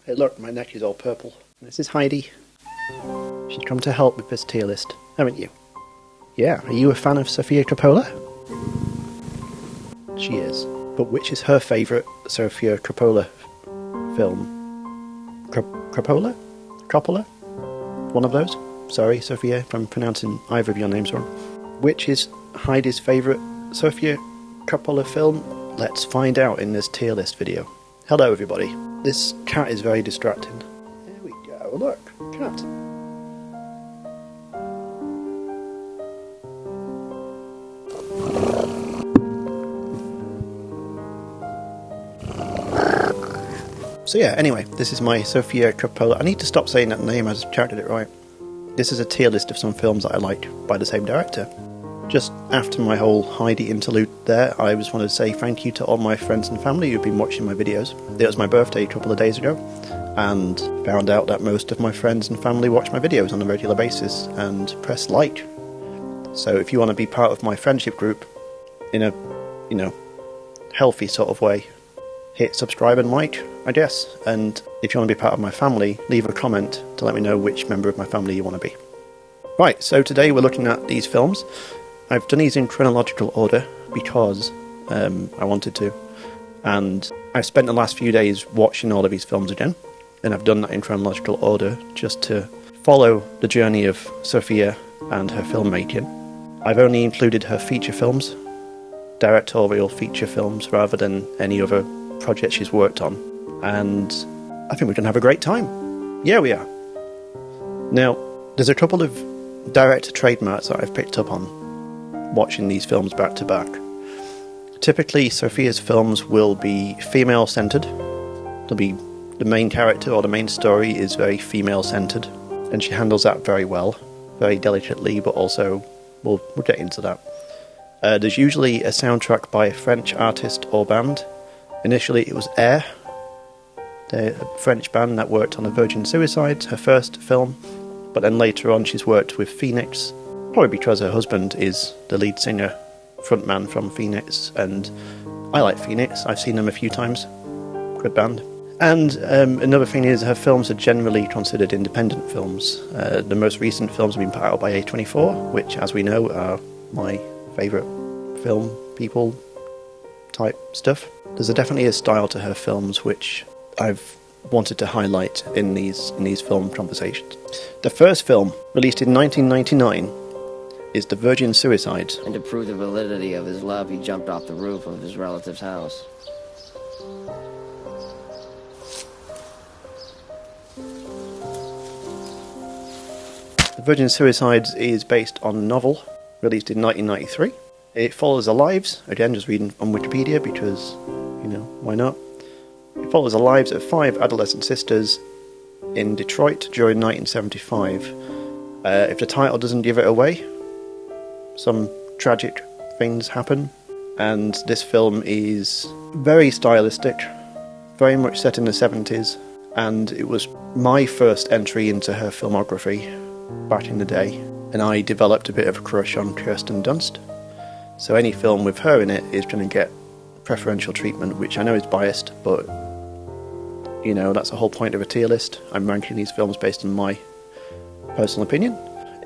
Hey look, my neck is all purple. This is Heidi. She's come to help with this tier list, haven't you? Yeah, are you a fan of Sofia Coppola? She is. But which is her favourite Sofia Coppola film? Coppola? Coppola? One of those? Sorry, Sophia, if I'm pronouncing either of your names wrong. Which is Heidi's favourite Sofia Coppola film? Let's find out in this tier list video. Hello everybody. This cat is very distracting. There we go, look, cat. So yeah, anyway, this is my Sofia Coppola. I need to stop saying that name, I just charted it right. This is a tier list of some films that I like by the same director. Just after my whole Heidi interlude there, I just wanted to say thank you to all my friends and family who've been watching my videos. It was my birthday a couple of days ago, and found out that most of my friends and family watch my videos on a regular basis and press like. So if you want to be part of my friendship group in a, healthy sort of way, hit subscribe and like, I guess. And if you want to be part of my family, leave a comment to let me know which member of my family you want to be. Right, so today we're looking at these films. I've done these in chronological order because I wanted to, and I've spent the last few days watching all of these films again, and I've done that in chronological order just to follow the journey of Sofia and her filmmaking. I've only included her feature films, directorial feature films, rather than any other project she's worked on, and I think we're going to have a great time. Yeah, we are. Now, there's a couple of director trademarks that I've picked up on watching these films back to back. Typically, Sofia's films will be female-centered. The main character or the main story is very female-centered, and she handles that very well, very delicately, but also, we'll get into that. There's usually a soundtrack by a French artist or band. Initially it was Air, the French band that worked on The Virgin Suicides, her first film, but then later on she's worked with Phoenix, probably because her husband is the lead singer, frontman from Phoenix, and I like Phoenix, I've seen them a few times, good band. And another thing is her films are generally considered independent films. The most recent films have been put out by A24, which as we know are my favourite film people type stuff. There's definitely a style to her films which I've wanted to highlight in these film conversations. The first film, released in 1999, is The Virgin Suicides. And to prove the validity of his love, he jumped off the roof of his relative's house. The Virgin Suicides is based on a novel, released in 1993. It follows the lives, again just reading on Wikipedia because, why not? It follows the lives of 5 adolescent sisters in Detroit during 1975. If the title doesn't give it away, some tragic things happen, and this film is very stylistic, very much set in the 70s, and it was my first entry into her filmography back in the day, and I developed a bit of a crush on Kirsten Dunst. So any film with her in it is going to get preferential treatment, which I know is biased, but that's the whole point of a tier list. I'm ranking these films based on my personal opinion.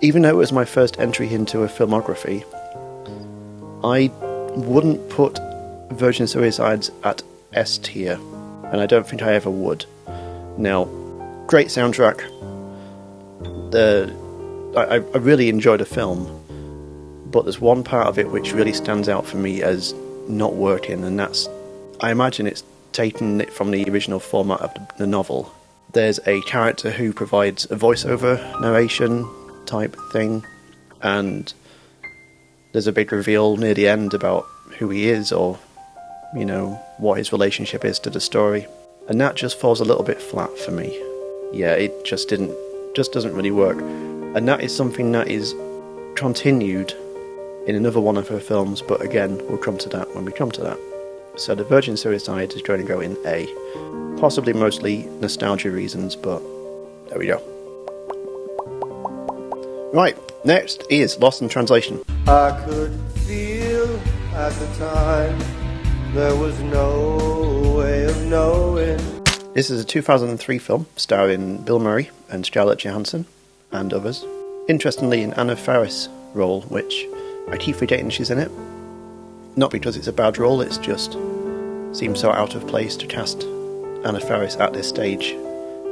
Even though it was my first entry into a filmography, I wouldn't put Virgin Suicides at S tier, and I don't think I ever would. Now, great soundtrack. I really enjoyed the film, but there's one part of it which really stands out for me as not working, and that's, I imagine it's taken it from the original format of the novel. There's a character who provides a voiceover narration type thing, and there's a big reveal near the end about who he is, or what his relationship is to the story, and that just falls a little bit flat for me. Yeah, it just doesn't really work, and that is something that is continued in another one of her films, but again, we'll come to that when we come to that. So The Virgin Suicide is going to go in A, possibly mostly nostalgia reasons, but there we go. Right, next is Lost in Translation. I could feel at the time there was no way of knowing. This is a 2003 film starring Bill Murray and Scarlett Johansson and others. Interestingly, an Anna Faris role, which I keep forgetting she's in it. Not because it's a bad role, it's just seems so out of place to cast Anna Faris at this stage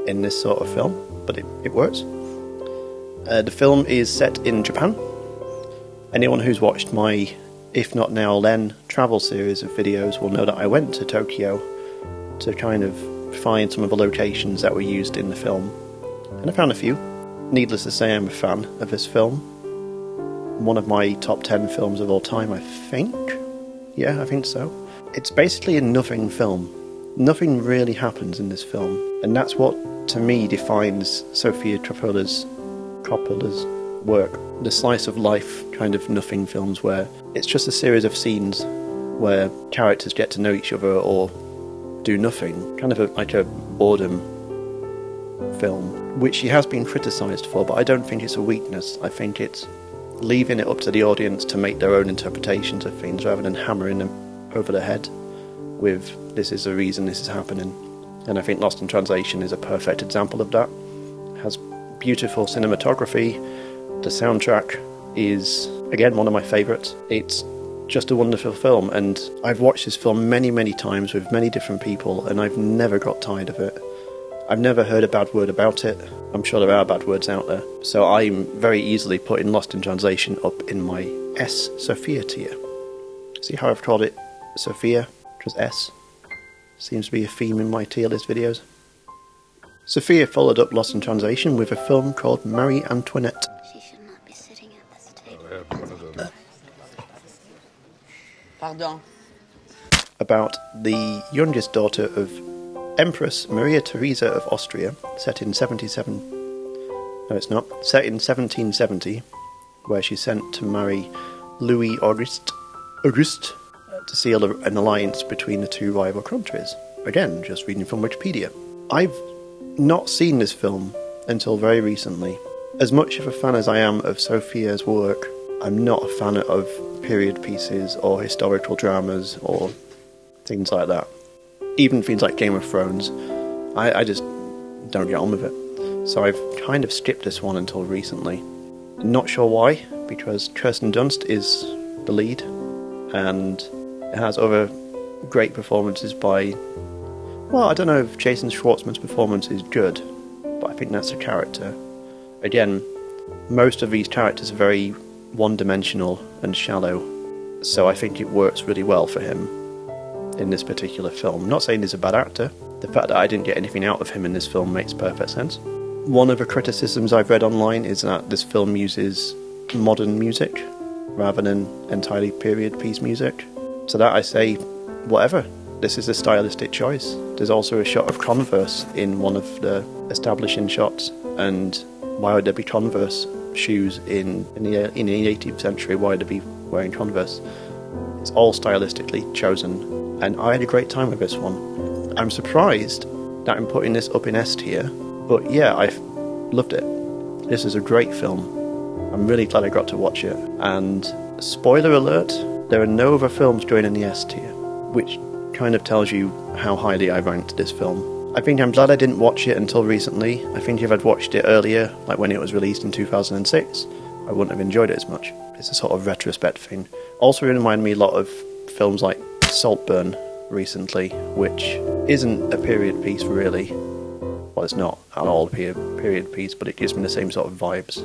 in this sort of film, but it works. The film is set in Japan. Anyone who's watched my If Not Now Then travel series of videos will know that I went to Tokyo to kind of find some of the locations that were used in the film, and I found a few. Needless to say, I'm a fan of this film. One of my top 10 films of all time, I think. Yeah, I think so. It's basically a nothing film. Nothing really happens in this film, and that's what, to me, defines Sofia Coppola's work. The slice of life kind of nothing films where it's just a series of scenes where characters get to know each other or do nothing, kind of like a boredom film, which she has been criticised for, but I don't think it's a weakness. I think it's leaving it up to the audience to make their own interpretations of things rather than hammering them over the head with this is the reason this is happening. And I think Lost in Translation is a perfect example of that. It has beautiful cinematography. The soundtrack is, again, one of my favourites. It's just a wonderful film, and I've watched this film many, many times with many different people, and I've never got tired of it. I've never heard a bad word about it. I'm sure there are bad words out there. So I'm very easily putting Lost in Translation up in my S Sofia tier. See how I've called it Sofia? Because S seems to be a theme in my tier list videos. Sofia followed up Lost in Translation with a film called Marie Antoinette. She should not be sitting at this table. Pardon. About the youngest daughter of Empress Maria Theresa of Austria, set in 1770, where she's sent to marry Louis Auguste to seal an alliance between the two rival countries. Again, just reading from Wikipedia. I've not seen this film until very recently. As much of a fan as I am of Sofia's work, I'm not a fan of period pieces or historical dramas or things like that. Even things like Game of Thrones, I just don't get on with it. So I've kind of skipped this one until recently. Not sure why, because Kirsten Dunst is the lead, and it has other great performances by... Well, I don't know if Jason Schwartzman's performance is good, but I think that's a character. Again, most of these characters are very one-dimensional and shallow, so I think it works really well for him in this particular film. I'm not saying he's a bad actor. The fact that I didn't get anything out of him in this film makes perfect sense. One of the criticisms I've read online is that this film uses modern music rather than entirely period piece music. To that I say, whatever. This is a stylistic choice. There's also a shot of Converse in one of the establishing shots, and why would there be Converse shoes in the 18th century? Why would they be wearing Converse? It's all stylistically chosen, and I had a great time with this one. I'm surprised that I'm putting this up in S tier, but yeah, I loved it. This is a great film. I'm really glad I got to watch it, and spoiler alert, there are no other films going in the S tier, which kind of tells you how highly I ranked this film. I think I'm glad I didn't watch it until recently. I think if I'd watched it earlier, like when it was released in 2006, I wouldn't have enjoyed it as much. It's a sort of retrospect thing. Also reminded me a lot of films like Saltburn recently, which isn't a period piece really. Well, it's not at all a period piece, but it gives me the same sort of vibes.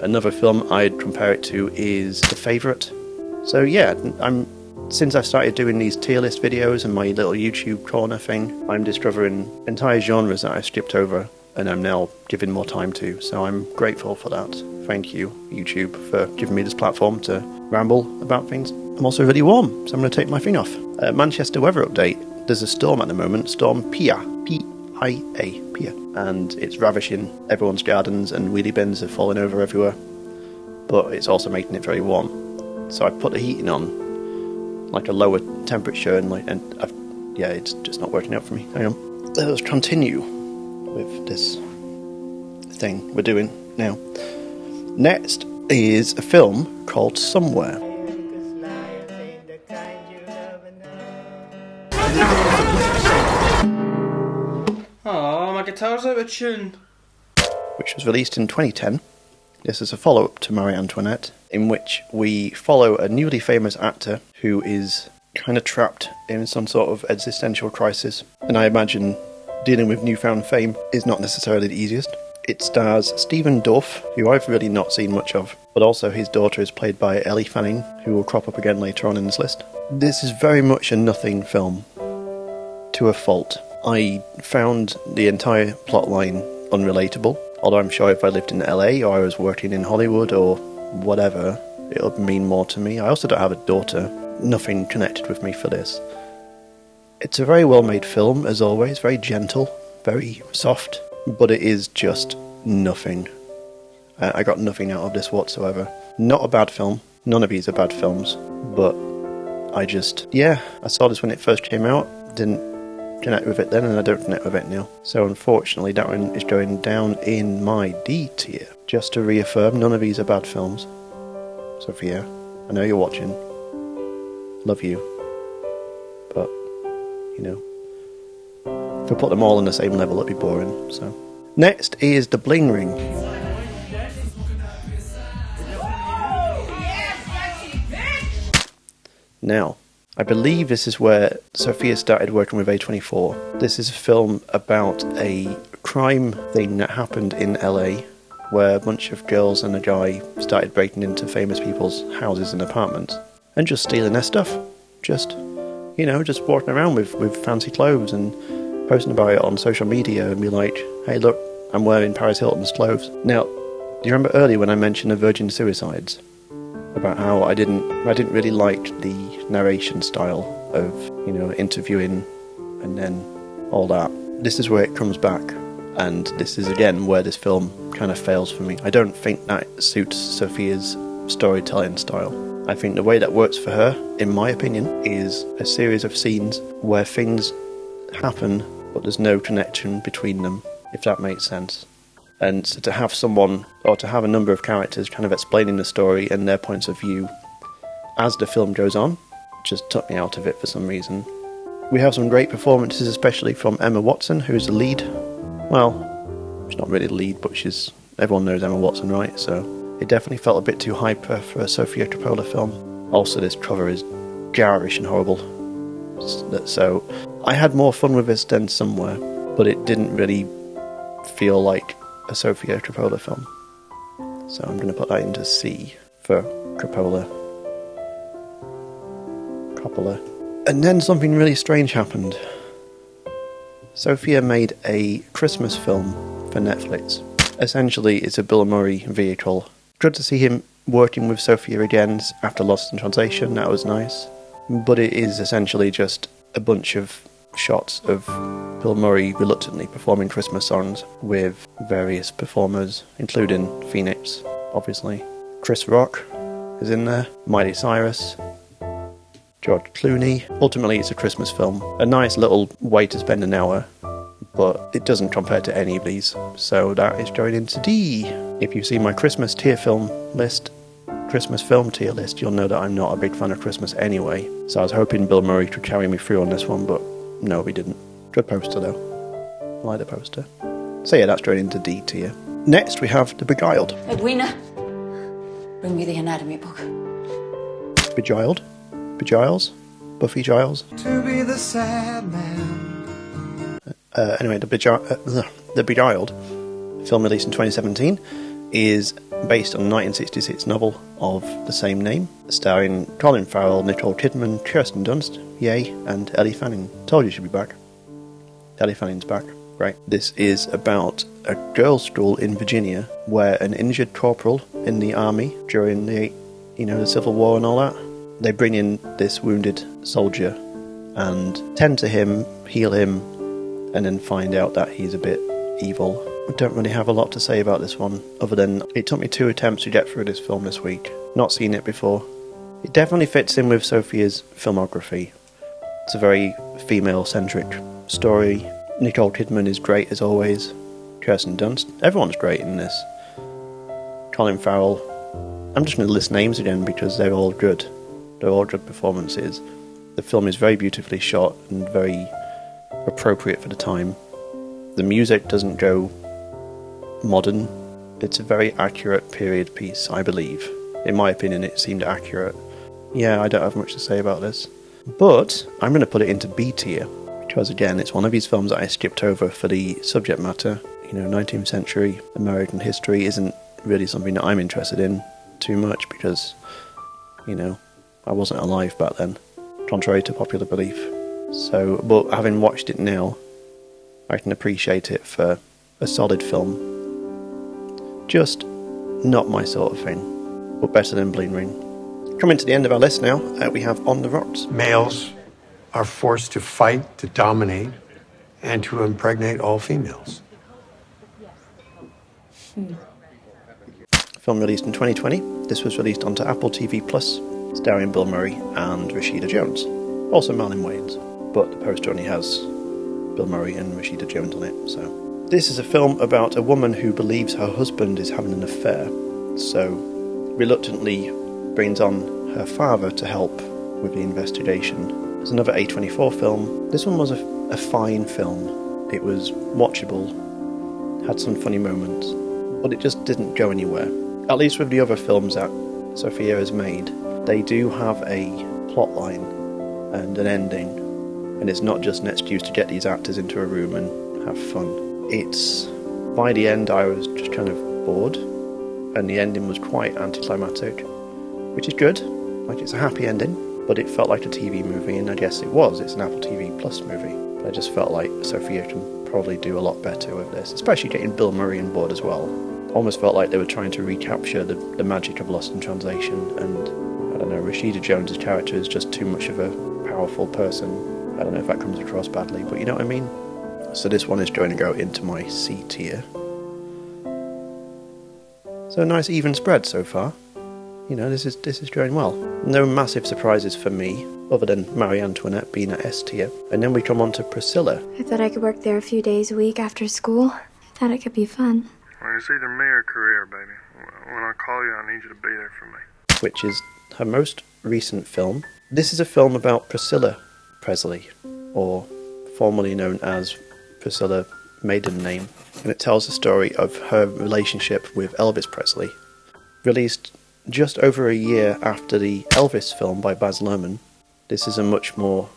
Another film I'd compare it to is The Favourite. So yeah, since I've started doing these tier list videos and my little YouTube corner thing, I'm discovering entire genres that I've skipped over and I'm now giving more time to, so I'm grateful for that. Thank you, YouTube, for giving me this platform to ramble about things. I'm also really warm, so I'm going to take my thing off. Manchester weather update. There's a storm at the moment, Storm Pia, P-I-A, Pia, and it's ravishing everyone's gardens and wheelie bins are falling over everywhere, but it's also making it very warm. So I put the heating on, like a lower temperature, and it's just not working out for me. Hang on. Let's continue with this thing we're doing now. Next is a film called Somewhere. guitar's out of tune. which was released in 2010. This is a follow-up to Marie Antoinette, in which we follow a newly famous actor who is kind of trapped in some sort of existential crisis, and I imagine dealing with newfound fame is not necessarily the easiest. It stars Stephen Dorff, who I've really not seen much of, but also his daughter is played by Ellie Fanning, who will crop up again later on in this list. This is very much a nothing film, to a fault. I found the entire plotline unrelatable, although I'm sure if I lived in LA or I was working in Hollywood or whatever, it would mean more to me. I also don't have a daughter. Nothing connected with me for this. It's a very well made film, as always, very gentle, very soft, but it is just nothing. I got nothing out of this whatsoever. Not a bad film. None of these are bad films, but I saw this when it first came out, didn't connect with it then, and I don't connect with it now. So unfortunately, that one is going down in my D tier. Just to reaffirm, none of these are bad films. Sophia, I know you're watching. Love you. But, you know, if I put them all on the same level, it'd be boring, so. Next is the Bling Ring. Now, I believe this is where Sophia started working with A24. This is a film about a crime thing that happened in LA, where a bunch of girls and a guy started breaking into famous people's houses and apartments and just stealing their stuff. Just walking around with fancy clothes and posting about it on social media and be like, hey look, I'm wearing Paris Hilton's clothes. Now, do you remember earlier when I mentioned the Virgin Suicides? About how I didn't really like the narration style of, interviewing and then all that. This is where it comes back, and this is again where this film kind of fails for me. I don't think that suits Sophia's storytelling style. I think the way that works for her, in my opinion, is a series of scenes where things happen but there's no connection between them, if that makes sense. And so to have someone, or to have a number of characters kind of explaining the story and their points of view as the film goes on, just took me out of it for some reason. We have some great performances, especially from Emma Watson, who's the lead. Well, she's not really the lead, but everyone knows Emma Watson, right? So it definitely felt a bit too hyper for a Sofia Coppola film. Also, this cover is garish and horrible. So I had more fun with this than Somewhere, but it didn't really feel like a Sofia Coppola film. So I'm going to put that into C for Coppola. And then something really strange happened. Sofia made a Christmas film for Netflix. Essentially, it's a Bill Murray vehicle. Good to see him working with Sofia again after Lost in Translation, that was nice. But it is essentially just a bunch of shots of Bill Murray reluctantly performing Christmas songs with various performers, including Phoenix, obviously. Chris Rock is in there, Miley Cyrus, George Clooney. Ultimately, it's a Christmas film. A nice little way to spend an hour, but it doesn't compare to any of these, so that is going into D. If you see my Christmas film tier list, you'll know that I'm not a big fan of Christmas anyway, so I was hoping Bill Murray could carry me through on this one, but no, he didn't. Good poster though. I like the poster. So yeah, that's going into D tier. Next we have the Beguiled. Edwina, bring me the anatomy book. Beguiled? Begiles? Buffy Giles? To be the sad man. Anyway, the Beguiled, film released in 2017, is based on a 1966 novel of the same name, starring Colin Farrell, Nicole Kidman, Kirsten Dunst, yay, and Ellie Fanning. Told you she'd be back. Ellie Fanning's back. Right. This is about a girls' school in Virginia where an injured corporal in the army during the Civil War and all that, they bring in this wounded soldier and tend to him, heal him, and then find out that he's a bit evil. I don't really have a lot to say about this one, other than it took me 2 attempts to get through this film this week. Not seen it before. It definitely fits in with Sophia's filmography. It's a very female-centric story. Nicole Kidman is great as always. Kirsten Dunst. Everyone's great in this. Colin Farrell. I'm just going to list names again because they're all good. They're all good performances. The film is very beautifully shot and very appropriate for the time. The music doesn't go modern. It's a very accurate period piece, I believe. In my opinion, it seemed accurate. Yeah, I don't have much to say about this. But I'm going to put it into B tier, because again, it's one of these films that I skipped over for the subject matter. 19th century American history isn't really something that I'm interested in too much, because, I wasn't alive back then, contrary to popular belief. So, but having watched it now, I can appreciate it for a solid film. Just not my sort of thing, but better than Bling Ring. Coming to the end of our list now, we have On the Rocks. Males are forced to fight, to dominate, and to impregnate all females. Film released in 2020. This was released onto Apple TV+, starring Bill Murray and Rashida Jones. Also Marlon Wayans, but the poster only has Bill Murray and Rashida Jones on it, so. This is a film about a woman who believes her husband is having an affair, so reluctantly brings on her father to help with the investigation. There's another A24 film. This one was a fine film. It was watchable, had some funny moments, but it just didn't go anywhere. At least with the other films that Sofia has made, they do have a plot line and an ending, and it's not just an excuse to get these actors into a room and have fun. By the end I was just kind of bored, and the ending was quite anticlimactic, which is good. Like, it's a happy ending, but it felt like a TV movie, and I guess it was. It's an Apple TV Plus movie. But I just felt like Sofia can probably do a lot better with this, especially getting Bill Murray on board as well. Almost felt like they were trying to recapture the magic of Lost in Translation, and I don't know, Rashida Jones' character is just too much of a powerful person. I don't know if that comes across badly, but you know what I mean? So this one is going to go into my C tier. So a nice even spread so far. This is going well. No massive surprises for me, other than Marie Antoinette being at S tier. And then we come on to Priscilla. I thought I could work there a few days a week after school. I thought it could be fun. Well, it's either me or career, baby. When I call you, I need you to be there for me. Which is her most recent film. This is a film about Priscilla Presley, or formerly known as Priscilla maiden name. And it tells the story of her relationship with Elvis Presley. Released just over a year after the Elvis film by Baz Luhrmann. This is a much more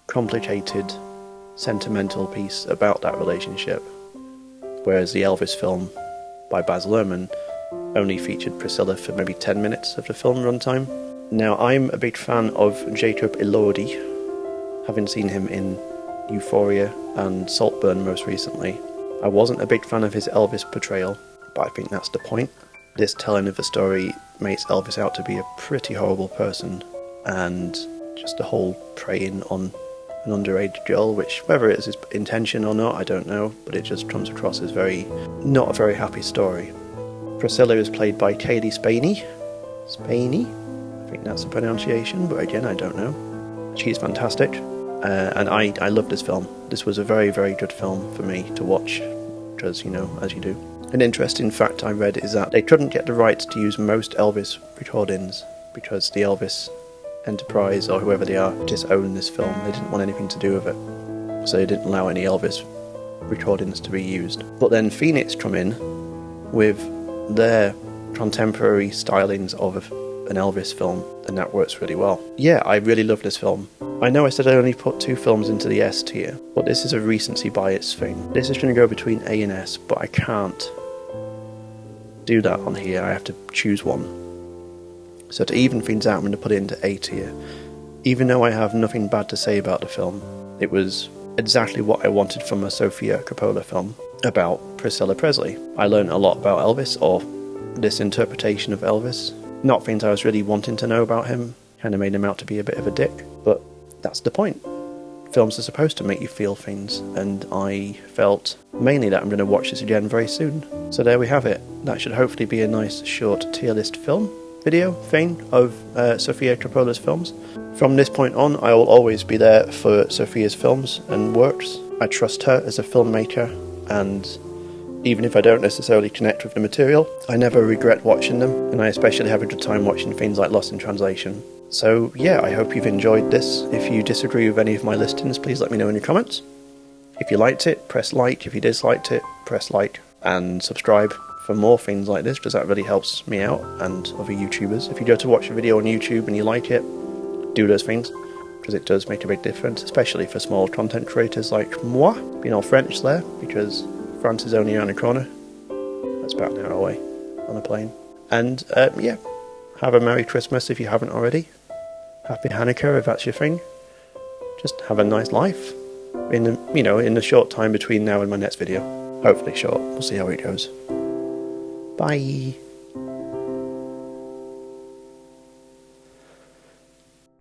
complicated, sentimental piece about that relationship, whereas the Elvis film by Baz Luhrmann only featured Priscilla for maybe 10 minutes of the film runtime. Now, I'm a big fan of Jacob Elordi, having seen him in Euphoria and Saltburn most recently. I wasn't a big fan of his Elvis portrayal, but I think that's the point. This telling of the story makes Elvis out to be a pretty horrible person, and just the whole preying on an underage girl, which, whether it is his intention or not, I don't know, but it just comes across as not a very happy story. Priscilla is played by Kaylee Spaney. I think that's the pronunciation, but again, I don't know. She's fantastic, and I love this film. This was a very, very good film for me to watch, because, as you do. An interesting fact I read is that they couldn't get the rights to use most Elvis recordings because the Elvis Enterprise, or whoever they are, disowned this film. They didn't want anything to do with it, so they didn't allow any Elvis recordings to be used. But then Phoenix come in with their contemporary stylings of an Elvis film, and that works really well. Yeah, I really love this film. I know I said I only put 2 films into the S tier, but this is a recency bias thing. This is going to go between A and S, but I can't do that on here. I have to choose one. So to even things out, I'm going to put it into A tier. Even though I have nothing bad to say about the film, it was exactly what I wanted from a Sofia Coppola film about Priscilla Presley. I learned a lot about Elvis, or this interpretation of Elvis. Not things I was really wanting to know about him. Kind of made him out to be a bit of a dick, but that's the point. Films are supposed to make you feel things, and I felt mainly that I'm going to watch this again very soon. So there we have it. That should hopefully be a nice short tier list video thing of Sofia Coppola's films. From this point on, I will always be there for Sofia's films and works. I trust her as a filmmaker, and even if I don't necessarily connect with the material, I never regret watching them, and I especially have a good time watching things like Lost in Translation. So yeah, I hope you've enjoyed this. If you disagree with any of my listings, please let me know in your comments. If you liked it, press like. If you disliked it, press like. And subscribe for more things like this, because that really helps me out and other YouTubers. If you go to watch a video on YouTube and you like it, do those things, because it does make a big difference, especially for small content creators like moi. Being all French there, because France is only around the corner. That's about an hour away on a plane. And yeah, have a Merry Christmas if you haven't already. Happy Hanukkah if that's your thing. Just have a nice life in the short time between now and my next video. Hopefully short. We'll see how it goes. Bye.